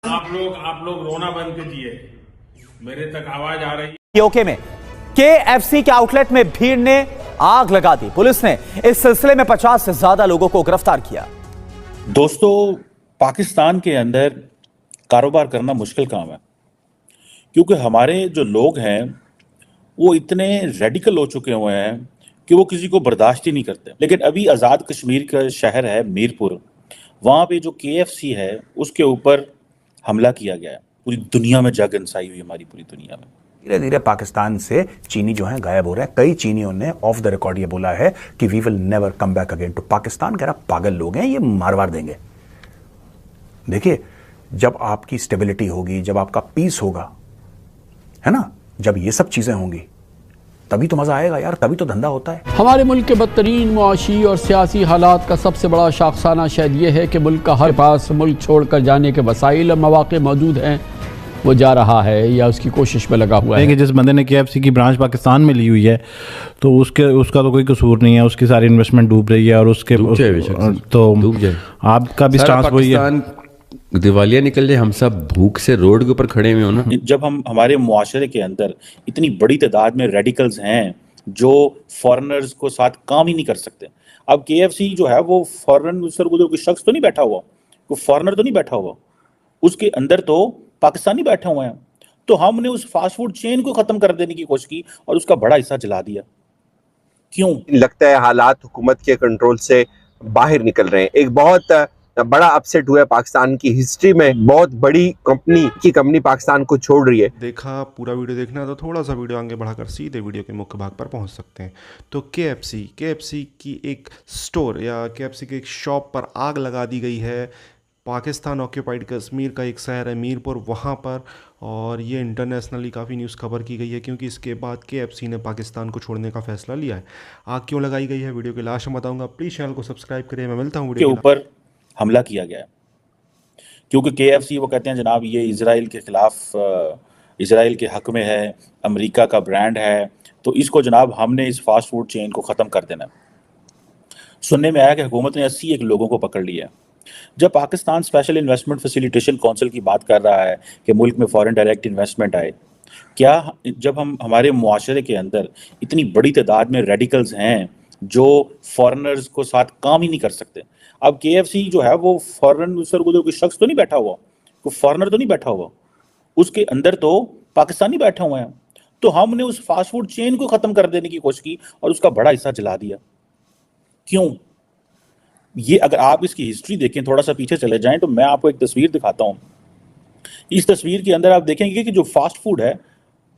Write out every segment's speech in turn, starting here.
आप लोग रोना बंद कीजिए, मेरे तक आवाज आ रही है। पीओके में केएफसी के आउटलेट में भीड़ ने आग लगा दी। पुलिस ने इस सिलसिले में 50 से ज्यादा लोगों को गिरफ्तार किया। दोस्तों, पाकिस्तान के अंदर कारोबार करना मुश्किल काम है, क्योंकि हमारे जो लोग हैं वो इतने रेडिकल हो चुके हुए हैं कि वो किसी को बर्दाश्त ही नहीं करते। लेकिन अभी आज़ाद कश्मीर का शहर है मीरपुर, वहाँ पे जो केएफसी है उसके ऊपर हमला किया गया है। पूरी दुनिया में जग इंसाई हुई, हमारी पूरी दुनिया में। धीरे धीरे पाकिस्तान से चीनी जो है गायब हो रहे हैं। कई चीनियों ने ऑफ द रिकॉर्ड ये बोला है कि we will never come back again to Pakistan. कह रहा पागल लोग हैं, ये मार देंगे। देखिए, जब आपकी स्टेबिलिटी होगी, जब आपका पीस होगा, है ना, जब ये सब चीजें होंगी तभी तो मजा आएगा यार, तभी तो धंधा होता है। हमारे मुल्क के बदतरीन मुआशी और सियासी हालात का सबसे बड़ा शाखसाना शायद ये है कि मुल्क का हर पास मुल्क छोड़कर जाने के वसाइल और मौके मौजूद हैं, वो जा रहा है या उसकी कोशिश में लगा हुआ है। कि जिस बंदे ने केएफसी की ब्रांच पाकिस्तान में ली हुई है तो उसका तो कोई कसूर नहीं है, उसकी सारी इन्वेस्टमेंट डूब रही है और उसके तो आपका भी स्टांस वही है। दिवालिया निकल जाए, हम सब भूख से रोड के ऊपर खड़े हुए हो ना। जब हमारे मुआशरे के अंदर इतनी बड़ी तादाद में रेडिकल्स हैं जो फॉरेनर्स को साथ काम ही नहीं कर सकते। अब केएफसी जो है वो फॉरेन कोई शख्स तो नहीं बैठा हुआ, कोई फॉरेनर तो नहीं बैठा हुआ, उसके अंदर तो पाकिस्तानी बैठे हुए हैं। तो हमने उस फास्ट फूड चेन को खत्म कर देने की कोशिश की और उसका बड़ा हिस्सा जला दिया। क्यों? लगता है हालात हुकूमत के कंट्रोल से बाहर निकल रहे हैं। एक बहुत बड़ा अपसेट हुआ है पाकिस्तान की हिस्ट्री में। बहुत बड़ी कंपनी पाकिस्तान को छोड़ रही है। देखा, पूरा वीडियो देखना है तो थोड़ा सा वीडियो आगे बढ़ाकर सीधे वीडियो के मुख्य भाग पर पहुंच सकते हैं। तो केएफसी की एक स्टोर या केएफसी की एक शॉप पर आग लगा दी गई है। पाकिस्तान ऑक्यूपाइड कश्मीर का एक शहर है मीरपुर, वहाँ पर, और ये इंटरनेशनली काफ़ी न्यूज़ खबर की गई है क्योंकि इसके बाद केएफसी ने पाकिस्तान को छोड़ने का फैसला लिया है। आग क्यों लगाई गई है वीडियो के लास्ट में बताऊंगा। प्लीज़ चैनल को सब्सक्राइब करिए। मैं मिलता हूँ वीडियो के ऊपर हमला किया गया है क्योंकि केएफसी वो कहते हैं जनाब ये इजराइल के खिलाफ, इजराइल के हक में है, अमेरिका का ब्रांड है, तो इसको जनाब हमने इस फास्ट फूड चेन को ख़त्म कर देना। सुनने में आया कि हुकूमत ने 81 लोगों को पकड़ लिया। जब Pakistan special investment facilitation council की बात कर रहा है कि मुल्क में फॉरेन डायरेक्ट इन्वेस्टमेंट आए, क्या जब हमारे मुआशरे के अंदर इतनी बड़ी तादाद में रेडिकल्स हैं जो फॉरेनर्स को साथ काम ही नहीं कर सकते। अब केएफसी जो है वो फॉरेन कोई शख्स तो नहीं बैठा हुआ, कोई फॉरेनर तो नहीं बैठा हुआ, उसके अंदर तो पाकिस्तानी बैठे हुए हैं। तो हमने उस फास्ट फूड चेन को ख़त्म कर देने की कोशिश की और उसका बड़ा हिस्सा जला दिया। क्यों? ये अगर आप इसकी हिस्ट्री देखें, थोड़ा सा पीछे चले जाएं, तो मैं आपको एक तस्वीर दिखाता हूँ। इस तस्वीर के अंदर आप देखेंगे कि जो फास्ट फूड है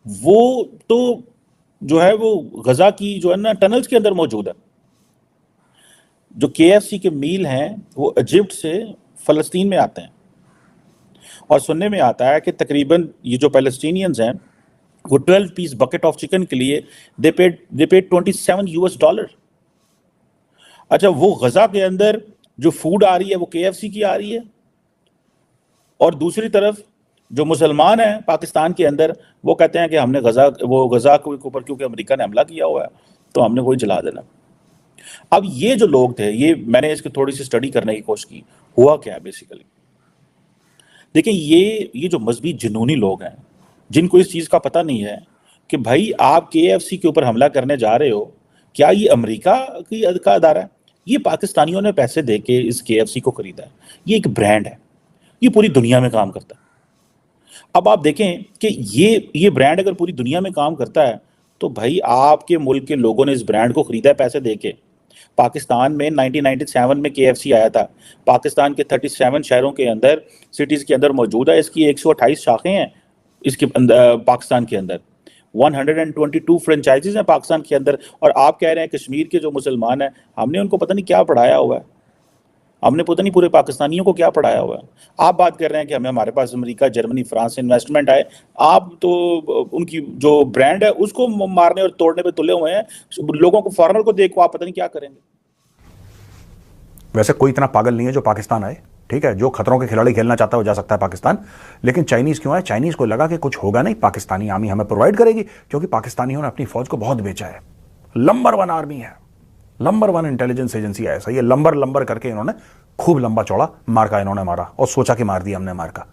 वो तो जो है वो गजा की जो है ना टनल्स के अंदर मौजूद है। जो केएफसी के मील हैं वो इजिप्ट से फ़लस्तीन में आते हैं और सुनने में आता है कि तकरीबन ये जो पैलेस्टीनियंस हैं वो 12 पीस बकेट ऑफ चिकन के लिए दे पेड $27। अच्छा, वो गजा के अंदर जो फूड आ रही है वो केएफसी की आ रही है, और दूसरी तरफ जो मुसलमान हैं पाकिस्तान के अंदर वो कहते हैं कि हमने गजा के ऊपर क्योंकि अमेरिका ने हमला किया हुआ है तो हमने वही जला देना। अब ये जो लोग थे, ये मैंने इसकी थोड़ी सी स्टडी करने की कोशिश की, हुआ क्या है बेसिकली। देखिए, ये जो मजहबी जुनूनी लोग हैं जिनको इस चीज़ का पता नहीं है कि भाई आप केएफसी के ऊपर हमला करने जा रहे हो, क्या ये अमेरिका का अदारा है? ये पाकिस्तानियों ने पैसे दे के इस केएफसी को खरीदा है। ये एक ब्रांड है, ये पूरी दुनिया में काम करता है। अब आप देखें कि ये ब्रांड अगर पूरी दुनिया में काम करता है तो भाई आपके मुल्क के लोगों ने इस ब्रांड को खरीदा है पैसे दे के। पाकिस्तान में 1997 में केएफसी आया था। पाकिस्तान के 37 शहरों के अंदर, सिटीज़ के अंदर मौजूद है। इसकी 128 शाखें हैं इसके पाकिस्तान के अंदर। 122 फ्रेंचाइजीज हैं पाकिस्तान के अंदर। और आप कह रहे हैं कश्मीर के जो मुसलमान हैं हमने उनको पता नहीं क्या पढ़ाया हुआ है, हमने पता नहीं पूरे पाकिस्तानियों को क्या पढ़ाया हुआ है। आप बात कर रहे हैं कि हमारे पास अमेरिका, जर्मनी, फ्रांस से इन्वेस्टमेंट आए, आप तो उनकी जो ब्रांड है उसको मारने और तोड़ने पे तुले हुए हैं। लोगों को, फॉरेनर को देखो, आप पता नहीं क्या करेंगे। वैसे कोई इतना पागल नहीं है जो पाकिस्तान आए, ठीक है। जो खतरों के खिलाड़ी खेलना चाहता है वो जा सकता है पाकिस्तान, लेकिन चाइनीज क्यों आए? चाइनीज को लगा कि कुछ होगा नहीं, पाकिस्तानी आर्मी हमें प्रोवाइड करेगी, क्योंकि पाकिस्तानियों ने अपनी फौज को बहुत बेचा है। नंबर 1 आर्मी है, नंबर 1 इंटेलिजेंस एजेंसी है। ऐसा ये लंबर करके इन्होंने खूब लंबा चौड़ा मार्का इन्होंने मारा और सोचा कि मार दिया हमने मार्का।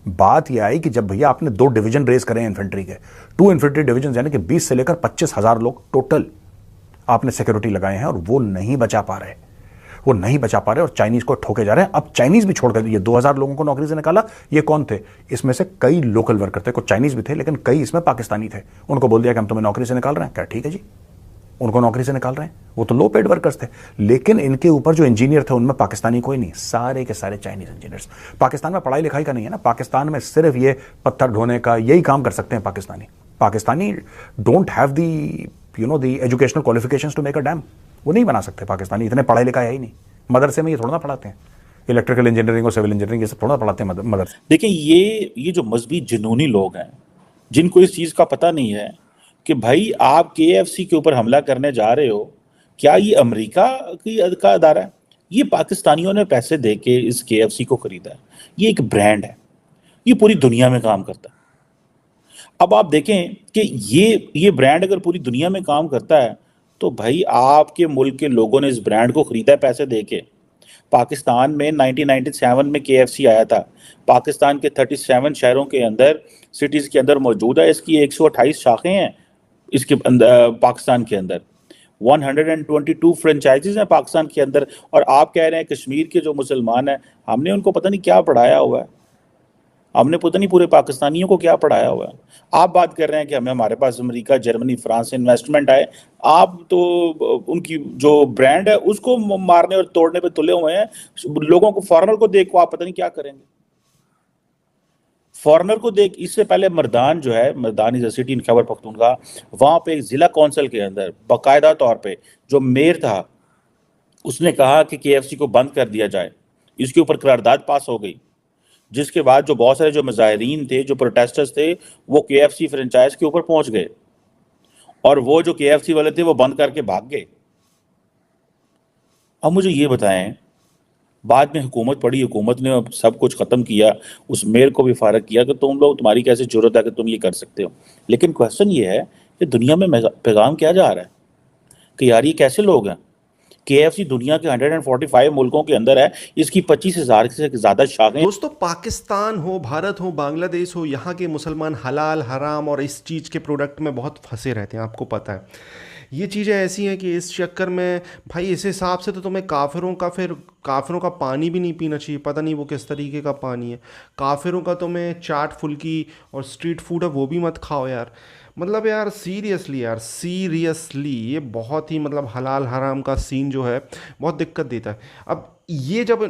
बात यह आई कि जब भैया आपने 2 डिवीजन रेज करे इन्फेंट्री के, 2 इन्फेंट्री डिवीजन, यानी कि 20 से लेकर 25,000 लोग टोटल आपने सिक्योरिटी लगाए हैं, और वो नहीं बचा पा रहे, वो नहीं बचा पा रहे और चाइनीज को ठोके जा रहे हैं। अब चाइनीज भी छोड़कर, ये 2000 लोगों को नौकरी से निकाला, ये कौन थे? इसमें से कई लोकल वर्कर थे, कुछ चाइनीज भी थे लेकिन कई इसमें पाकिस्तानी थे। उनको बोल दिया कि हम तुम्हें नौकरी से निकाल रहे हैं। क्या ठीक है जी, उनको नौकरी से निकाल रहे हैं, वो तो लो पेड वर्कर्स थे, लेकिन इनके ऊपर जो इंजीनियर थे उनमें पाकिस्तानी कोई नहीं, सारे के सारे चाइनीज इंजीनियर्स। पाकिस्तान में पढ़ाई लिखाई का नहीं है ना, पाकिस्तान में सिर्फ ये पत्थर ढोने का यही काम कर सकते हैं Pakistani don't have the the educational qualifications to make a dam. वो नहीं बना सकते पाकिस्तानी, इतने पढ़ाई लिखाई है ही नहीं। मदरसे में ये थोड़ा ना पढ़ाते हैं, इलेक्ट्रिकल इंजीनियरिंग और सिविल इंजीनियरिंग ये सब थोड़ा पढ़ाते हैं मदरसे। देखिए ये जो मजहबी जुनूनी लोग हैं, जिनको इस चीज़ का पता नहीं है कि भाई आप KFC के ऊपर हमला करने जा रहे हो, क्या ये अमेरिका का अदारा है? ये पाकिस्तानियों ने पैसे दे के इस KFC को खरीदा है। ये एक ब्रांड है, ये पूरी दुनिया में काम करता है। अब आप देखें कि ये ब्रांड अगर पूरी दुनिया में काम करता है तो भाई आपके मुल्क के लोगों ने इस ब्रांड को खरीदा है पैसे दे के। पाकिस्तान में 1997 में KFC आया था, पाकिस्तान के 37 शहरों के अंदर, सिटीज़ के अंदर मौजूद है। इसकी 128 शाखें हैं इसके अंदर, पाकिस्तान के अंदर 122 फ्रेंचाइजीज हैं पाकिस्तान के अंदर। और आप कह रहे हैं कश्मीर के जो मुसलमान हैं, हमने उनको पता नहीं क्या पढ़ाया हुआ है, हमने पता नहीं पूरे पाकिस्तानियों को क्या पढ़ाया हुआ है। आप बात कर रहे हैं कि हमारे पास अमेरिका, जर्मनी, फ्रांस से इन्वेस्टमेंट आए, आप तो उनकी जो ब्रांड है उसको मारने और तोड़ने पे तुले हुए हैं। लोगों को, फॉरेनर को देखो, आप पता नहीं क्या करेंगे। फॉरेनर को देख, इससे पहले मर्दान जो है, Mardan is a city in Khyber Pakhtunkhwa, वहाँ पे एक जिला कौंसिल के अंदर बाकायदा तौर पे जो मेयर था उसने कहा कि KFC को बंद कर दिया जाए। इसके ऊपर करारदाद पास हो गई, जिसके बाद जो बहुत सारे जो मुजाहिरीन थे, जो प्रोटेस्टर्स थे, वो KFC फ्रेंचाइज के ऊपर पहुंच गए और वो जो KFC वाले थे वो बंद करके भाग गए। अब मुझे ये बताएं, बाद में हुकूमत पड़ी, हुकूमत ने सब कुछ ख़त्म किया, उस मेयर को भी फारग किया कि तुम लोग, तुम्हारी कैसे जरूरत है कि तुम ये कर सकते हो। लेकिन क्वेश्चन ये है कि दुनिया में पैगाम क्या जा रहा है कि यार ये कैसे लोग हैं। KFC दुनिया के 145 मुल्कों के अंदर है, इसकी 25,000 से ज़्यादा शाखें। दोस्तों, पाकिस्तान हो, भारत हो, बांग्लादेश हो, यहाँ के मुसलमान हलाल हराम और इस चीज़ के प्रोडक्ट में बहुत फंसे रहते हैं, आपको पता है। ये चीज़ें ऐसी हैं कि इस चक्कर में भाई इस हिसाब से तो तुम्हें काफिरों का पानी भी नहीं पीना चाहिए। पता नहीं वो किस तरीके का पानी है। काफिरों का तुम्हें चाट फुल्की और स्ट्रीट फूड है वो भी मत खाओ यार। मतलब यार सीरियसली ये बहुत ही मतलब हलाल हराम का सीन जो है बहुत दिक्कत देता है। अब ये जब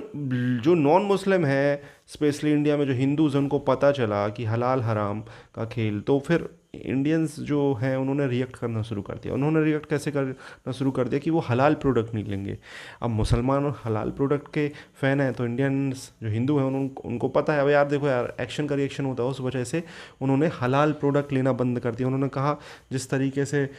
जो नॉन मुस्लिम है, स्पेशली इंडिया में जो हिंदूज़, उनको पता चला कि हलाल हराम का खेल, तो फिर इंडियंस जो हैं उन्होंने रिएक्ट करना शुरू कर दिया। उन्होंने रिएक्ट कैसे करना शुरू कर दिया कि वो हलाल प्रोडक्ट नहीं लेंगे। अब मुसलमान हलाल प्रोडक्ट के फ़ैन हैं तो इंडियंस जो हिंदू हैं उनको पता है, अब यार देखो यार एक्शन का रिएक्शन होता है, उस वजह से उन्होंने हलाल प्रोडक्ट लेना बंद कर दिया। उन्होंने कहा जिस तरीके से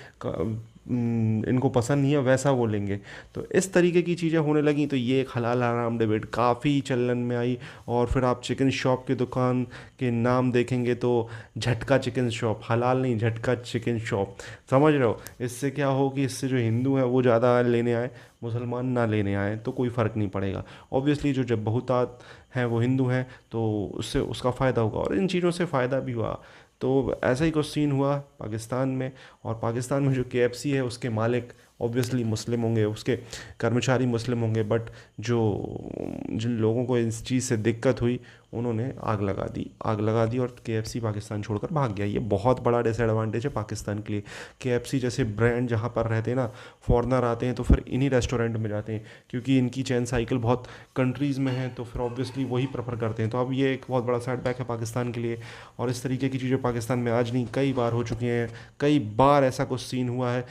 इनको पसंद नहीं है वैसा वो लेंगे। तो इस तरीके की चीज़ें होने लगी, तो ये एक हलाल हराम डिबेट काफ़ी चलन में आई। और फिर आप चिकन शॉप की दुकान के नाम देखेंगे तो झटका चिकन शॉप, हलाल नहीं, झटका चिकन शॉप, समझ रहे हो। इससे क्या हो कि इससे जो हिंदू हैं वो ज़्यादा लेने आए, मुसलमान ना लेने आए तो कोई फ़र्क नहीं पड़ेगा। ऑब्वियसली जो जब बहुतात हैं वो हिंदू हैं तो उससे उसका फ़ायदा होगा, और इन चीज़ों से फ़ायदा भी हुआ। तो ऐसा ही कुछ सीन हुआ पाकिस्तान में। और पाकिस्तान में जो KFC है उसके मालिक ऑब्वियसली मुस्लिम होंगे, उसके कर्मचारी मुस्लिम होंगे, बट जिन लोगों को इस चीज़ से दिक्कत हुई उन्होंने आग लगा दी और KFC पाकिस्तान छोड़कर भाग गया। ये बहुत बड़ा डिसएडवांटेज है पाकिस्तान के लिए। KFC जैसे ब्रांड जहाँ पर रहते हैं ना, फॉरनर आते हैं तो फिर इन्हीं रेस्टोरेंट में जाते हैं, क्योंकि इनकी चेन साइकिल बहुत कंट्रीज़ में है, तो फिर ऑब्वियसली वही प्रेफर करते हैं। तो अब ये एक बहुत बड़ा सेटबैक है पाकिस्तान के लिए। और इस तरीके की चीज़ें पाकिस्तान में आज नहीं कई बार हो चुकी हैं, कई बार ऐसा कुछ सीन हुआ है।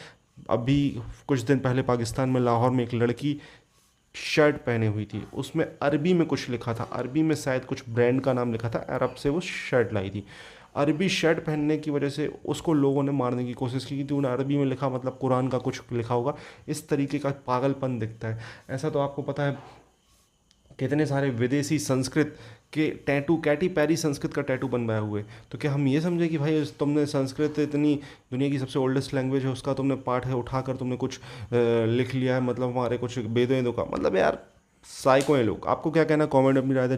अभी कुछ दिन पहले पाकिस्तान में लाहौर में एक लड़की शर्ट पहने हुई थी, उसमें अरबी में कुछ लिखा था, अरबी में शायद कुछ ब्रांड का नाम लिखा था, अरब से वो शर्ट लाई थी। अरबी शर्ट पहनने की वजह से उसको लोगों ने मारने की कोशिश की थी। उन्हें अरबी में लिखा मतलब कुरान का कुछ लिखा होगा। इस तरीके का पागलपन दिखता है। ऐसा तो आपको पता है कितने सारे विदेशी संस्कृत के टैटू, कैटी पैरी संस्कृत का टैटू बनवाए हुए। तो क्या हम ये समझे कि भाई तुमने संस्कृत इतनी दुनिया की सबसे ओल्डेस्ट लैंग्वेज है, उसका तुमने पाठ है उठाकर तुमने कुछ लिख लिया है, मतलब हमारे कुछ वेदों का, मतलब यार साइको हैं लोग। आपको क्या कहना, कमेंट अपनी राय दें।